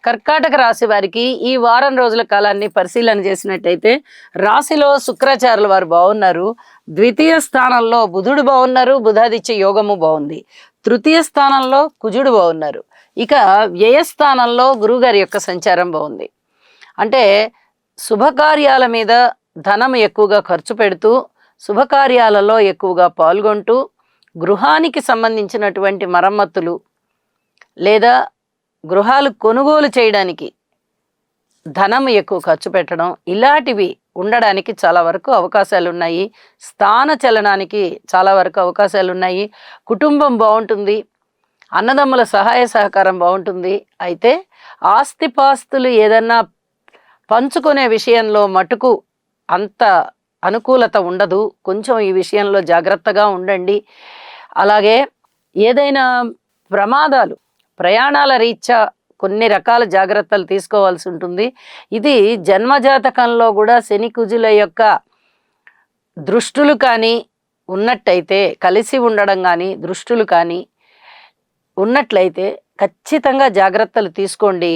కర్కాటక రాశి వారికి ఈ వారం రోజుల కాలాన్ని పరిశీలన చేసినట్టయితే రాశిలో శుక్రాచార్యుల వారు బాగున్నారు. ద్వితీయ స్థానంలో బుధుడు బాగున్నారు, బుధాదిత్య యోగము బాగుంది. తృతీయ స్థానంలో కుజుడు బాగున్నారు. ఇక వ్యయస్థానంలో గురువుగారి యొక్క సంచారం బాగుంది. అంటే శుభకార్యాల మీద ధనం ఎక్కువగా ఖర్చు పెడుతూ, శుభకార్యాలలో ఎక్కువగా పాల్గొంటూ, గృహానికి సంబంధించినటువంటి మరమ్మతులు లేదా గృహాలు కొనుగోలు చేయడానికి ధనం ఎక్కువ ఖర్చు పెట్టడం, ఇలాంటివి ఉండడానికి చాలా వరకు అవకాశాలు ఉన్నాయి. స్థాన చలనానికి చాలా వరకు అవకాశాలు ఉన్నాయి. కుటుంబం బాగుంటుంది, అన్నదమ్ముల సహాయ సహకారం బాగుంటుంది. అయితే ఆస్తిపాస్తులు ఏదన్నా పంచుకునే విషయంలో మటుకు అంత అనుకూలత ఉండదు. కొంచెం ఈ విషయంలో జాగ్రత్తగా ఉండండి. అలాగే ఏదైనా ప్రమాదాలు, ప్రయాణాల రీత్యా కొన్ని రకాల జాగ్రత్తలు తీసుకోవాల్సి ఉంటుంది. ఇది జన్మజాతకంలో కూడా శని కుజుల యొక్క దృష్టులు కానీ ఉన్నట్టయితే, కలిసి ఉండడం కానీ దృష్టులు కానీ ఉన్నట్లయితే ఖచ్చితంగా జాగ్రత్తలు తీసుకోండి.